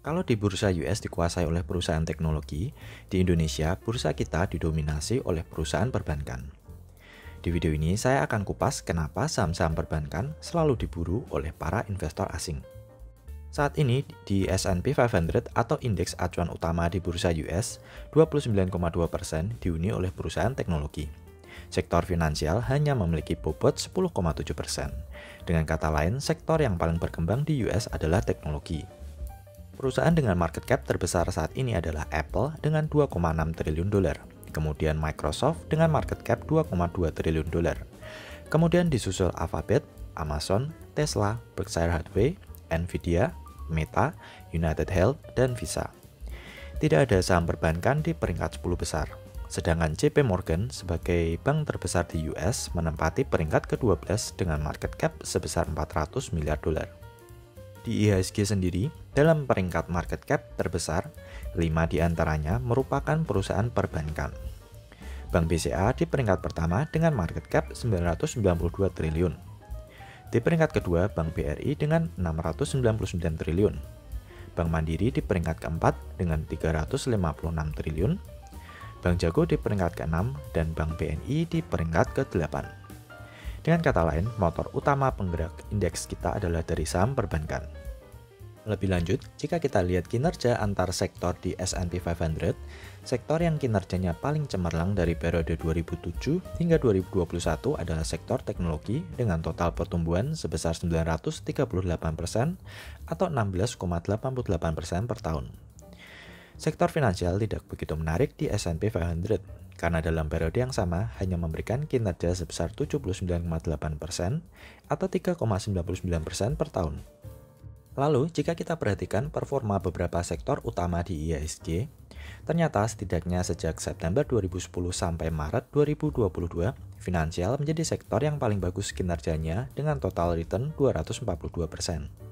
Kalau di bursa US dikuasai oleh perusahaan teknologi, di Indonesia bursa kita didominasi oleh perusahaan perbankan. Di video ini saya akan kupas kenapa saham-saham perbankan selalu diburu oleh para investor asing. Saat ini di S&P 500 atau indeks acuan utama di bursa US, 29,2% dihuni oleh perusahaan teknologi. Sektor finansial hanya memiliki bobot 10,7%. Dengan kata lain, sektor yang paling berkembang di US adalah teknologi. Perusahaan dengan market cap terbesar saat ini adalah Apple dengan 2,6 triliun dolar. Kemudian Microsoft dengan market cap 2,2 triliun dolar. Kemudian disusul Alphabet, Amazon, Tesla, Berkshire Hathaway, Nvidia, Meta, United Health, dan Visa. Tidak ada saham perbankan di peringkat 10 besar. Sedangkan JP Morgan sebagai bank terbesar di US menempati peringkat ke-12 dengan market cap sebesar 400 miliar dolar. Di IHSG sendiri, dalam peringkat market cap terbesar, 5 diantaranya merupakan perusahaan perbankan. Bank BCA di peringkat pertama dengan market cap 992 triliun. Di peringkat kedua, Bank BRI dengan 699 triliun. Bank Mandiri di peringkat keempat dengan 356 triliun. Bank Jago di peringkat ke-6 dan Bank BNI di peringkat ke-8. Dengan kata lain, motor utama penggerak indeks kita adalah dari saham perbankan. Lebih lanjut, jika kita lihat kinerja antar sektor di S&P 500, sektor yang kinerjanya paling cemerlang dari periode 2007 hingga 2021 adalah sektor teknologi dengan total pertumbuhan sebesar 938% atau 16,88% per tahun. Sektor finansial tidak begitu menarik di S&P 500 karena dalam periode yang sama hanya memberikan kinerja sebesar 79,8% atau 3,99% per tahun. Lalu, jika kita perhatikan performa beberapa sektor utama di IHSG, ternyata setidaknya sejak September 2010 sampai Maret 2022, finansial menjadi sektor yang paling bagus kinerjanya dengan total return 242%.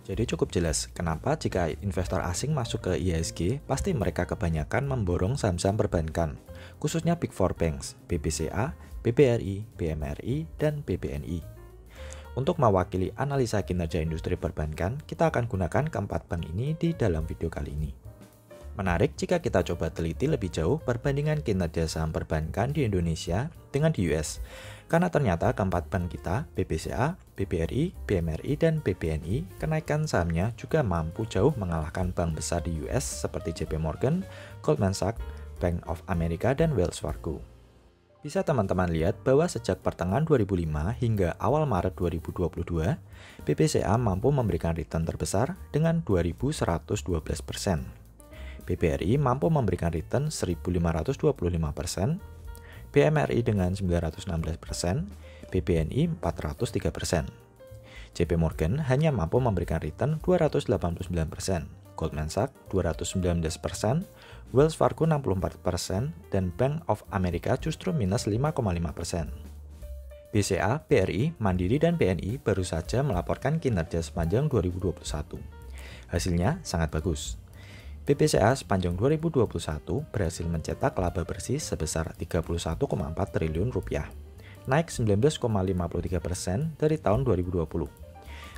Jadi cukup jelas kenapa jika investor asing masuk ke IHSG, pasti mereka kebanyakan memborong saham-saham perbankan, khususnya Big Four Banks, BBCA, BBRI, BMRI, dan BBNI. Untuk mewakili analisa kinerja industri perbankan, kita akan gunakan keempat bank ini di dalam video kali ini. Menarik jika kita coba teliti lebih jauh perbandingan kinerja saham perbankan di Indonesia dengan di US, karena ternyata keempat bank kita, BBCA, BBRI, BMRI, dan BBNI, kenaikan sahamnya juga mampu jauh mengalahkan bank besar di US seperti JP Morgan, Goldman Sachs, Bank of America, dan Wells Fargo. Bisa teman-teman lihat bahwa sejak pertengahan 2005 hingga awal Maret 2022, BBCA mampu memberikan return terbesar dengan 2.112%. BBRI mampu memberikan return 1.525%, BMRI dengan 916%, BBNI 403%. JP Morgan hanya mampu memberikan return 289%, Goldman Sachs 219%, Wells Fargo 64%, dan Bank of America justru minus 5,5%. BCA, BRI, Mandiri, dan BNI baru saja melaporkan kinerja sepanjang 2021. Hasilnya sangat bagus. BBCA sepanjang 2021 berhasil mencetak laba bersih sebesar 31,4 triliun rupiah, naik 19,53% dari tahun 2020.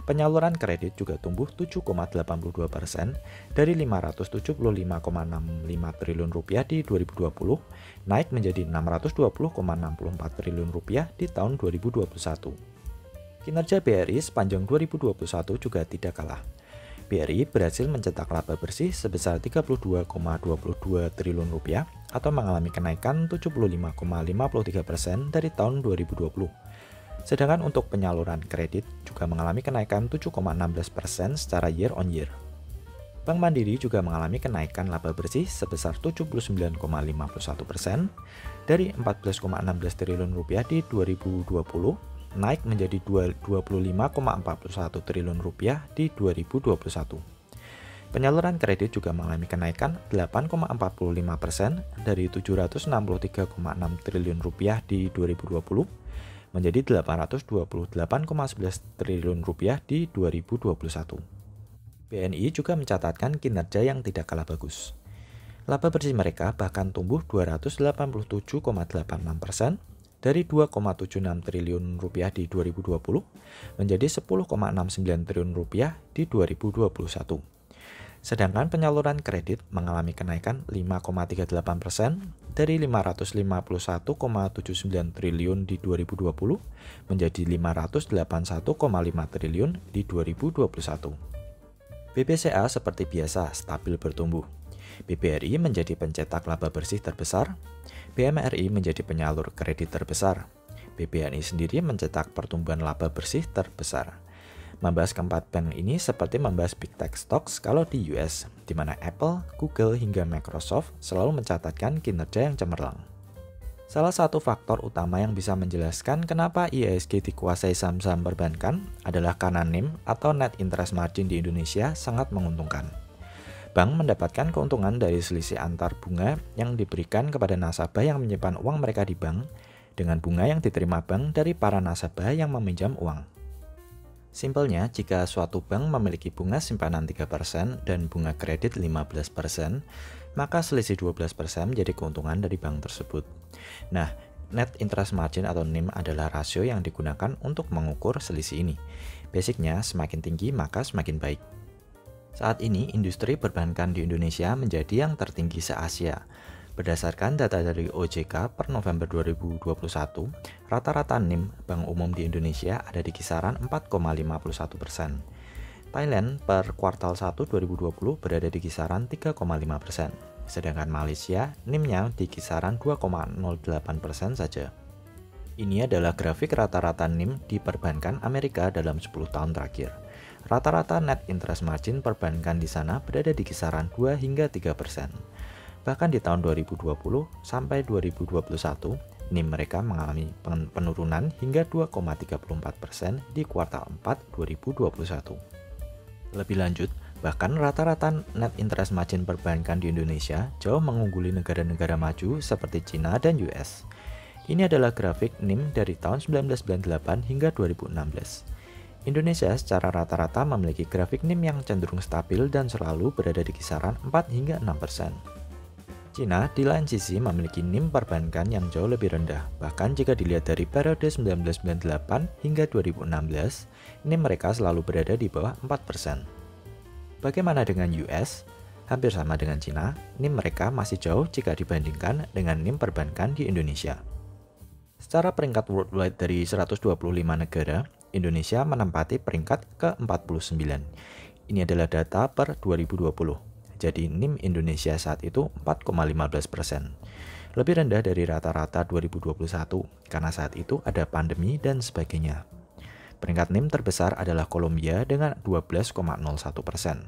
Penyaluran kredit juga tumbuh 7,82% dari 575,65 triliun rupiah di 2020, naik menjadi 620,64 triliun rupiah di tahun 2021. Kinerja BRI sepanjang 2021 juga tidak kalah. BRI berhasil mencetak laba bersih sebesar 32,22 triliun rupiah atau mengalami kenaikan 75,53% dari tahun 2020. Sedangkan untuk penyaluran kredit juga mengalami kenaikan 7,16% secara year on year. Bank Mandiri juga mengalami kenaikan laba bersih sebesar 79,51% dari 14,16 triliun rupiah di 2020 naik menjadi 25,41 triliun rupiah di 2021. Penyaluran kredit juga mengalami kenaikan 8,45% dari 763,6 triliun rupiah di 2020 menjadi 828,11 triliun rupiah di 2021. BNI juga mencatatkan kinerja yang tidak kalah bagus. Laba bersih mereka bahkan tumbuh 287,86% dari 2,76 triliun rupiah di 2020 menjadi 10,69 triliun rupiah di 2021. Sedangkan penyaluran kredit mengalami kenaikan 5,38% dari 551,79 triliun di 2020 menjadi 581,5 triliun di 2021. BBCA seperti biasa stabil bertumbuh. BBRI menjadi pencetak laba bersih terbesar, BMRI menjadi penyalur kredit terbesar, BBNI sendiri mencetak pertumbuhan laba bersih terbesar. Membahas keempat bank ini seperti membahas big tech stocks kalau di US, di mana Apple, Google, hingga Microsoft selalu mencatatkan kinerja yang cemerlang. Salah satu faktor utama yang bisa menjelaskan kenapa IISG dikuasai saham-saham perbankan adalah karena NIM atau Net Interest Margin di Indonesia sangat menguntungkan. Bank mendapatkan keuntungan dari selisih antar bunga yang diberikan kepada nasabah yang menyimpan uang mereka di bank dengan bunga yang diterima bank dari para nasabah yang meminjam uang. Simpelnya, jika suatu bank memiliki bunga simpanan 3% dan bunga kredit 15%, maka selisih 12% menjadi keuntungan dari bank tersebut. Nah, Net Interest Margin atau NIM adalah rasio yang digunakan untuk mengukur selisih ini. Basicnya, semakin tinggi maka semakin baik. Saat ini, industri perbankan di Indonesia menjadi yang tertinggi se-Asia. Berdasarkan data dari OJK per November 2021, rata-rata NIM bank umum di Indonesia ada di kisaran 4,51%. Thailand per kuartal 1 2020 berada di kisaran 3,5%, sedangkan Malaysia NIM-nya di kisaran 2,08% saja. Ini adalah grafik rata-rata NIM di perbankan Amerika dalam 10 tahun terakhir. Rata-rata net interest margin perbankan di sana berada di kisaran 2 hingga 3%. Bahkan di tahun 2020 sampai 2021, NIM mereka mengalami penurunan hingga 2,34% di kuartal 4 2021. Lebih lanjut, bahkan rata-rata net interest margin perbankan di Indonesia jauh mengungguli negara-negara maju seperti China dan US. Ini adalah grafik NIM dari tahun 1998 hingga 2016. Indonesia secara rata-rata memiliki grafik NIM yang cenderung stabil dan selalu berada di kisaran 4 hingga 6%. Cina di lain sisi memiliki NIM perbankan yang jauh lebih rendah. Bahkan jika dilihat dari periode 1998 hingga 2016, NIM mereka selalu berada di bawah 4%. Bagaimana dengan US? Hampir sama dengan Cina, NIM mereka masih jauh jika dibandingkan dengan NIM perbankan di Indonesia. Secara peringkat worldwide dari 125 negara, Indonesia menempati peringkat ke-49. Ini adalah data per 2020. Jadi NIM Indonesia saat itu 4,15%. Lebih rendah dari rata-rata 2021 karena saat itu ada pandemi dan sebagainya. Peringkat NIM terbesar adalah Kolombia dengan 12,01%.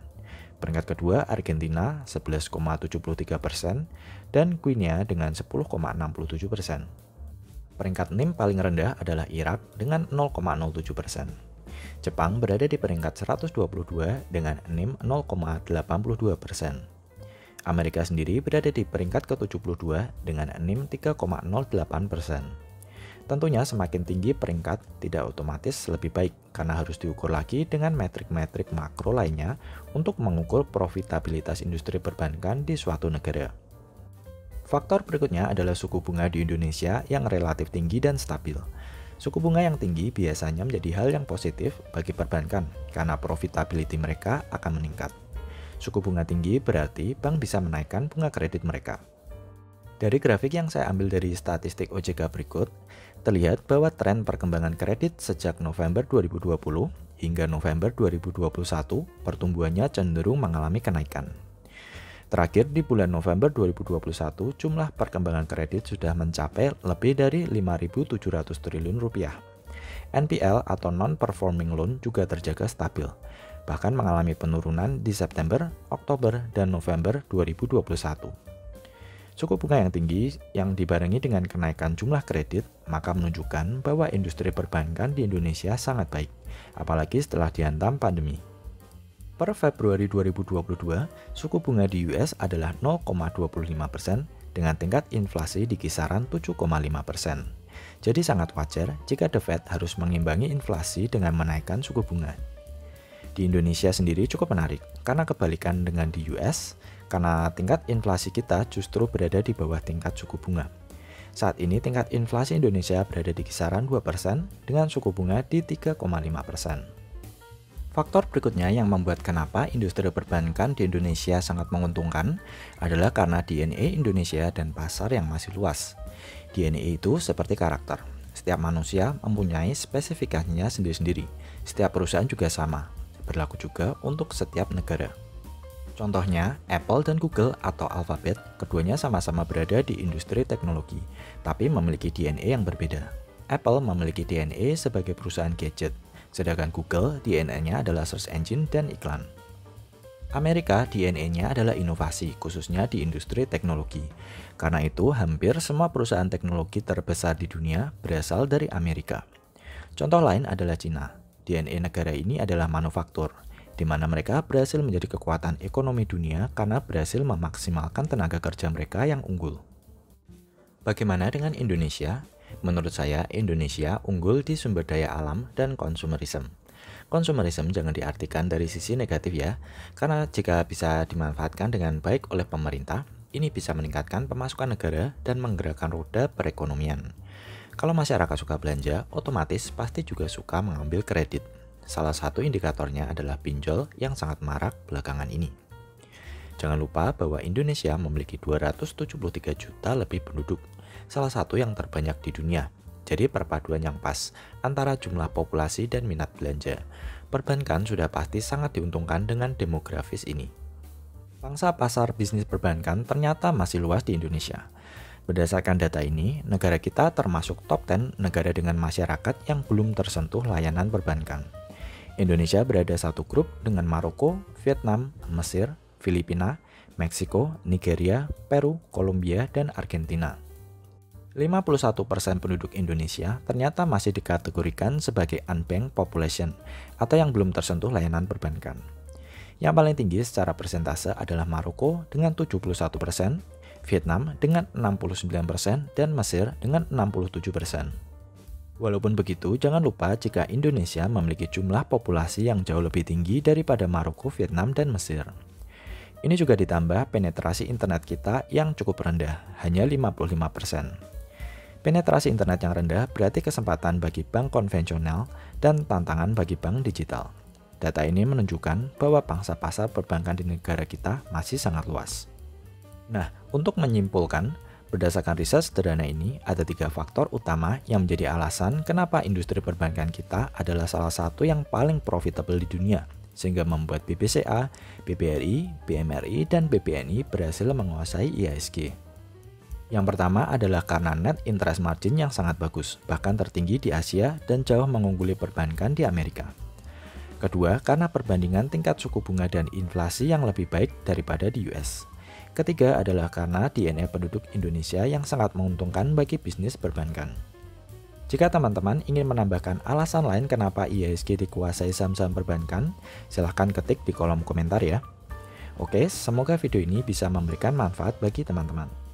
Peringkat kedua Argentina 11,73% dan Guinea dengan 10,67%. Peringkat NIM paling rendah adalah Irak dengan 0,07%. Jepang berada di peringkat 122 dengan NIM 0,82%. Amerika sendiri berada di peringkat ke-72 dengan NIM 3,08%. Tentunya semakin tinggi peringkat tidak otomatis lebih baik karena harus diukur lagi dengan metrik-metrik makro lainnya untuk mengukur profitabilitas industri perbankan di suatu negara. Faktor berikutnya adalah suku bunga di Indonesia yang relatif tinggi dan stabil. Suku bunga yang tinggi biasanya menjadi hal yang positif bagi perbankan karena profitability mereka akan meningkat. Suku bunga tinggi berarti bank bisa menaikkan bunga kredit mereka. Dari grafik yang saya ambil dari statistik OJK berikut, terlihat bahwa tren perkembangan kredit sejak November 2020 hingga November 2021 pertumbuhannya cenderung mengalami kenaikan. Terakhir di bulan November 2021, jumlah perkembangan kredit sudah mencapai lebih dari 5.700 triliun rupiah. NPL atau non-performing loan juga terjaga stabil, bahkan mengalami penurunan di September, Oktober, dan November 2021. Suku bunga yang tinggi yang dibarengi dengan kenaikan jumlah kredit, maka menunjukkan bahwa industri perbankan di Indonesia sangat baik, apalagi setelah dihantam pandemi. Per Februari 2022, suku bunga di US adalah 0,25% dengan tingkat inflasi di kisaran 7,5%. Jadi sangat wajar jika The Fed harus mengimbangi inflasi dengan menaikkan suku bunga. Di Indonesia sendiri cukup menarik, karena kebalikan dengan di US, karena tingkat inflasi kita justru berada di bawah tingkat suku bunga. Saat ini tingkat inflasi Indonesia berada di kisaran 2% dengan suku bunga di 3,5%. Faktor berikutnya yang membuat kenapa industri perbankan di Indonesia sangat menguntungkan adalah karena DNA Indonesia dan pasar yang masih luas. DNA itu seperti karakter. Setiap manusia mempunyai spesifikasinya sendiri-sendiri. Setiap perusahaan juga sama. Berlaku juga untuk setiap negara. Contohnya, Apple dan Google atau Alphabet, keduanya sama-sama berada di industri teknologi, tapi memiliki DNA yang berbeda. Apple memiliki DNA sebagai perusahaan gadget, sedangkan Google DNA-nya adalah search engine dan iklan. Amerika DNA-nya adalah inovasi, khususnya di industri teknologi. Karena itu, hampir semua perusahaan teknologi terbesar di dunia berasal dari Amerika. Contoh lain adalah Cina. DNA negara ini adalah manufaktur, di mana mereka berhasil menjadi kekuatan ekonomi dunia karena berhasil memaksimalkan tenaga kerja mereka yang unggul. Bagaimana dengan Indonesia? Menurut saya, Indonesia unggul di sumber daya alam dan konsumerisme. Konsumerisme jangan diartikan dari sisi negatif ya, karena jika bisa dimanfaatkan dengan baik oleh pemerintah, ini bisa meningkatkan pemasukan negara dan menggerakkan roda perekonomian. Kalau masyarakat suka belanja, otomatis pasti juga suka mengambil kredit. Salah satu indikatornya adalah pinjol yang sangat marak belakangan ini. Jangan lupa bahwa Indonesia memiliki 273 juta lebih penduduk, salah satu yang terbanyak di dunia. Jadi perpaduan yang pas antara jumlah populasi dan minat belanja. Perbankan sudah pasti sangat diuntungkan dengan demografis ini. Pangsa pasar bisnis perbankan ternyata masih luas di Indonesia. Berdasarkan data ini, negara kita termasuk top 10 negara dengan masyarakat yang belum tersentuh layanan perbankan. Indonesia berada satu grup dengan Maroko, Vietnam, Mesir, Filipina, Meksiko, Nigeria, Peru, Kolombia, dan Argentina. 51% penduduk Indonesia ternyata masih dikategorikan sebagai unbanked population atau yang belum tersentuh layanan perbankan. Yang paling tinggi secara persentase adalah Maroko dengan 71%, Vietnam dengan 69%, dan Mesir dengan 67%. Walaupun begitu, jangan lupa jika Indonesia memiliki jumlah populasi yang jauh lebih tinggi daripada Maroko, Vietnam, dan Mesir. Ini juga ditambah penetrasi internet kita yang cukup rendah, hanya 55%. Penetrasi internet yang rendah berarti kesempatan bagi bank konvensional dan tantangan bagi bank digital. Data ini menunjukkan bahwa pangsa pasar perbankan di negara kita masih sangat luas. Nah, untuk menyimpulkan, berdasarkan riset sederhana ini, ada 3 faktor utama yang menjadi alasan kenapa industri perbankan kita adalah salah satu yang paling profitable di dunia, sehingga membuat BBCA, BBRI, BMRI, dan BBNI berhasil menguasai IHSG. Yang pertama adalah karena net interest margin yang sangat bagus, bahkan tertinggi di Asia dan jauh mengungguli perbankan di Amerika. Kedua, karena perbandingan tingkat suku bunga dan inflasi yang lebih baik daripada di US. Ketiga adalah karena DNA penduduk Indonesia yang sangat menguntungkan bagi bisnis perbankan. Jika teman-teman ingin menambahkan alasan lain kenapa IHSG dikuasai saham-saham perbankan, silahkan ketik di kolom komentar ya. Oke, semoga video ini bisa memberikan manfaat bagi teman-teman.